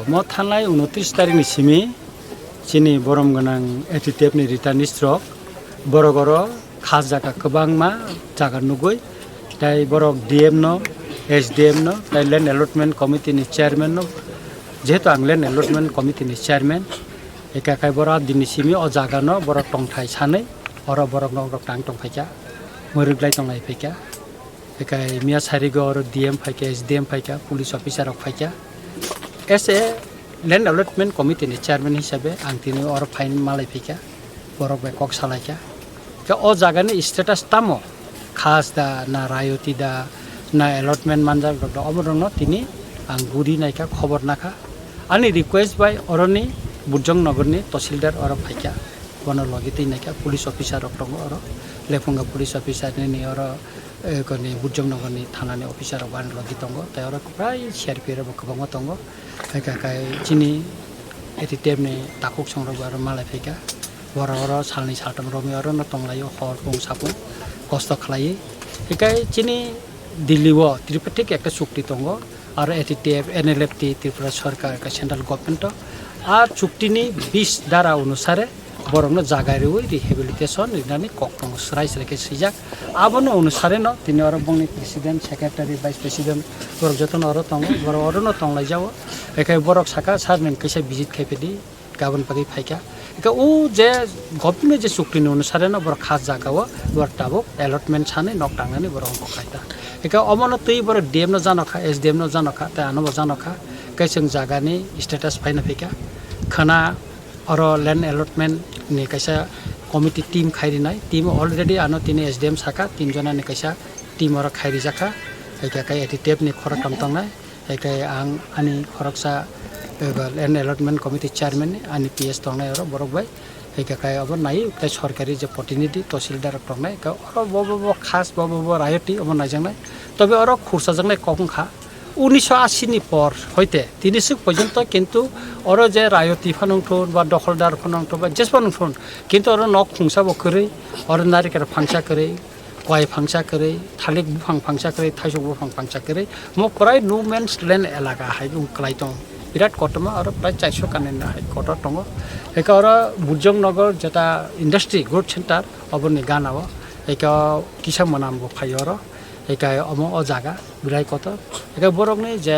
Mo thanai 29 tarik ni simi chini borom ganang etitep ni return stroke borogoro khas jaga kwbangma jaga nugui tai borok DM no SDM no tai land allotment committee ni chairman no jehetu ang land allotment committee ni chairman ekakai borok dini simi o jaga no borok tongthai sanai oro borok no tang tongphaika moruglai tongnai phaika ekai mia sarigo oro DM phaika SDM phaika police officer rok phaika as a land allotment committee ni chairman hisabe ang tini or fine malai phika borok bai kok salaika ke o jaga ni status tamo khas da na rayoti da na allotment manjar da omorno tini ang guri naika khobor nakha ani request by oroni Bujong Nagar ni Tahsildar or phika bono logi ti naika police officer rok tong oro lefunga police officer ni oro koni Bujong Nagar ni thana ni officer rok ban logi tongo tai oro prai CRP ro khobang tongo kai chini etitep ni takuk songrok aro malai phika boro salni saltam romi aro no tonglayo hor pung sapung kosto khlai kai chini Delhi wo Tripatik ekta chukti tongo aro etitep NLFT Tripura Sarkar ka central government আর চুক্তি নি 20 ধারা অনুসারে বরংনো জায়গায় rehabilitation রিনানি কক্টং সরাই সরাইকে সিজাক আবনো অনুসারে ন তিনি অর বংনি প্রেসিডেন্ট সেক্রেটারি ভাইস প্রেসিডেন্ট বরক যতন অর তং বরক অরনো তংলাই যাও একাই বরক সাকা সারনেন কইসা ভিজিট খাইপেদি গাবন পাগি ফাইকা একা ও যে গভর্নমেন্ট যে চুক্তি নি অনুসারে ন বরক খাস জায়গাও বরক টাবক অ্যালটমেন্ট সানে নক টাংনানি বরক খাইতা একা অমন তৈ বরক ডিএম ন জানখা এসডিএম ন জানখা তা আনব জানখা কাইসং জায়গানি স্ট্যাটাস ফাইনা ফিকা खाना और लैंड अलॉटमेंट ने कैसा कमिटी टीम खाई नाई टीम ऑलरेडी आनो तीन SDM साका 3 जना ने कैसा टीम और खाई जाका एका काय एटिटेप ने खरक तंग नाई एका आं आनी खरकसा लैंड अलॉटमेंट कमिटी चेयरमैन ने आनी PS तंग नाई और बरक भाई एका काय अब नाई तै सरकारी जे प्रतिनिधि तहसीलदार तंग नाई का और बबो खास बबो रायटी अब नाई जंग नाई तबे और खुरसा जंग नाई कखं खा 1980 नि पर হইতে 30 পর্যন্ত কিন্তু অর যে রায়তি ফানংথন বা দখলদার ফানংথ বা জেসপানংথন কিন্তু অর নক খুংসা বকরে অর নারিকের ফাংসা করে কয় ফাংসা করে থালিক বুফাং ফাংসা করে থাইসক বুফাং ফাংসা করে ম প্রায় নো মেন্স ল্যান্ড এলাকা হাই উংক্লাই দं বিরাট কটমা আর প্রায় 400 কানেন হাই কট দं একা অর বুজং নগর যেটা ইন্ডাস্ট্রি গ্রোথ সেন্টার অবনি গানাও একা কিসা মনাম বখাই অর एका अम अ जागा बिराय कत एका बरक नि जे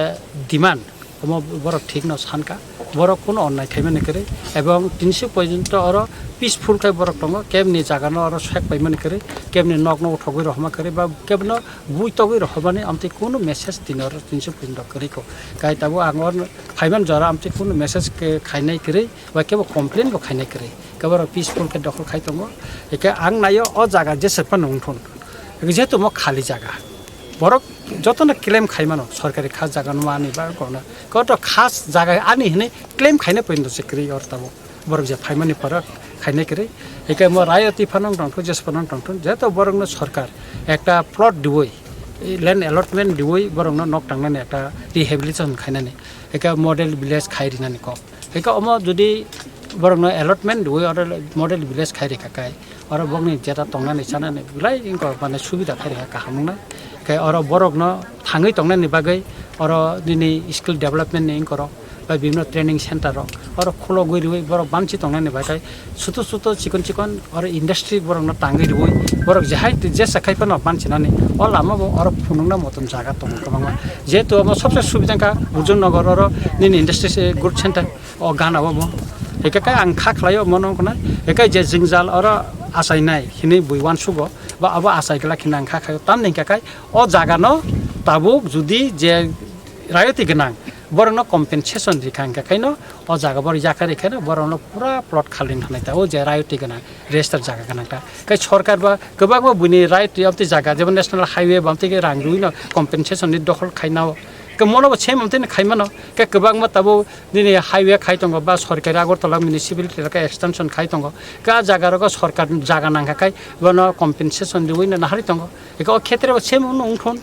डिमान्ड अम बरक ठीक न सानका বড় কোনো অন্যায় খাইমানি করে এবং 300 পর্যন্ত আরো পিসফুল খাই বড় টঙ্গ কেমনি জাগানো আরো শেখ পাইমানি করে কেমনি নগ্ন ঠগই রহমা করে বা কেমন বুই তগই রহমানি আমতে কোনো মেসেজ দিন আর 300 পর্যন্ত করিকো গাই তাবো আঙর ফাইমান জরা আমতে কোনো মেসেজ খাইনাই করে বা কেবল কমপ্লেন বো খাইনাই করে কেবল পিসফুল কে দখল খাই টঙ্গ একে আং নাইও অ জায়গা যেসেপা নংঠন যেহেতু মো খালি জায়গা বড় যত না ক্লেম খাইমানো সরকারি খাস জায়গা নো আনি বা কোনা কত খাস জায়গা আনি হেনে ক্লেম খাইনে পর্যন্ত চাকরি আর তাবো বড় যে ফাইমানি পারা খাইনে করে একে মো রায়তি ফানং টংঠন যেস ফানং টংঠন যেহেতু বরং সরকার একটা প্লট দিবই ল্যান্ড অ্যালটমেন্ট দিবই বরং নক টাংনানি একটা রিহেবিলিটেশন খাইনানি একে মডেল ভিলেজ খাই দিনানি কক একে অম যদি বরং অ্যালটমেন্ট দিবই আর মডেল ভিলেজ খাই রেখা কাই আর বংনি যেটা টংনানি সানানি বিলাই ইনক মানে সুবিধা খাই রেখা কাহামনা আর বরক থাঙै টংনানি বাগै আর দিनै স্কিল ডেভেলপमेंट नि इनकर বা বিভিন্ন ট্রেনিং সেন্টার আর খোলো গই রই বরক বানছি টংনানি বাই ছোট ছোট চিকন চিকন আর ইন্ডাস্ট্রি বরক না টাঙ্গै রই বরক যাহাই যে সাখাইপানো বানছিনানি অল আমাবো আর ফুনুংনা মতন জায়গা দं गोबां যেহেতু আমার সবচেয়ে সুবিধাকা বুজন নগর আর দিनै ইন্ডাস্ট্রি গ্রুপ সেন্টার ও গানাবো একাই आं खाख्लायो मनोखना एकाय जे जिंजाल और आसायनाय हिनि बुइवान सुगो बा अब आसायगला खिना आं खाखायो ताम निकाय अ जागानो ताबुक जुदि जे रायति गोनां बरनो कम्पेनसेसन दिखांका खायनो अ जागा बर जाखा रेखानो बरनो पुरा प्लट खालिन थानाय ता ओ जे रायति गोनां रेजिस्टार जागा गोनांता काय सरकार बा गोबांबो बुनि रायति अफ जागा जेबो नेशनल हाइवे बामतिके रां रुइनो कम्पेनसेसन नि दखल खायनाव मनोबो सेम हमते खाइमानो के गोबांबा ताबो दिनै हाइवे खाइ दङ बा सरकारि आगरतला मिउनिसिपालिटि का एक्सटेंशन खाइ दङ का जागा रग सरकार जागा नांखाखाय बनो कम्पेनसेसन दिवैनो नाहारि दङ एका क्षेत्र सेम उनथन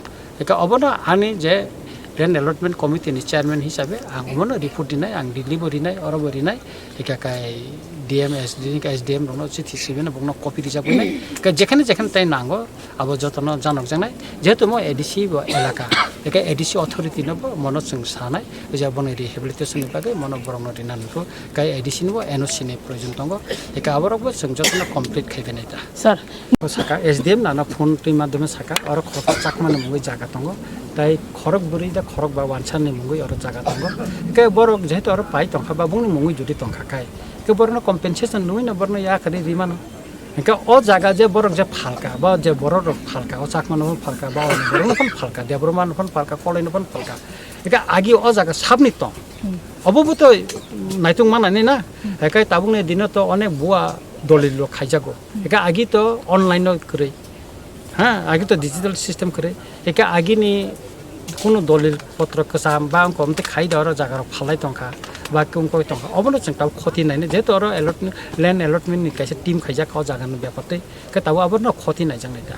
एका अबनो आनि जे ল্যান্ড অ্যালটমেন্ট কমিটিनि চেয়ারম্যান হিসাবে आं अमनो रिपोर्ट दिनाय आं डिलिभरि नाय और बरिनाय एकाकाय ডিএম এসডিএম দङ চিঠি সিবেন বংন কপি রিজাবनाय যেখানে যেখানে তাই নাঙ্গো আবো যতন জানক জানাই যেহেতু মো এডিসি এলাকা একা এডিসি অথরিটি নব মনো जों সানাই যে বনে রিহেবিলিটেশন বাগে মনো বরং দিনানকো কাই এডিসি নব এনওসি নে প্রয়োজন দङ একা আবরকবো जों যতন কমপ্লিট খাইবেনাই তা স্যার সাকা এসডিএম নানা ফোন টি মাধ্যমে সাকা আর খরক চাকমানে মুই জায়গা দङ তাই খরক বরি দা খরক বা ওয়ানসাননি মুই আর জায়গা দङ কে বরক যেহেতু আর পাই দংখা বা বুংনি মুই যদি দংখাকাय के बरनो कम्पेनसेसन नुइनो बरनो या खरि रिमानो के ओ जागा जे बरक जे फालका बा जे बरक फालका ओ चाकमानो फालका बा बरनो फन फालका देब्रमान फन फालका कलेनो फन फालका एका आगि ओ जागा साबनि त अबबो त नाइतुं मानानि ना एका ताबुंने दिनो त अनेक बुआ दलिल खाइजागो एका आगि त अनलाइन करे हां आगि त डिजिटल सिस्टम करे एका आगिनि কোনো দলিল পত্র কসাম বা কমতে খাই দেওয়ার জায়গার ফালাই টঙ্কা বা কম কই টঙ্কা অবনো जों তাও ক্ষতি নাই যেহেতু আর ল্যান্ড অ্যালটমেন্ট नि কাছে টিম খাইজা খাও জায়গার ব্যাপারতে কে তাও আবার ক্ষতি নাই জানাই दा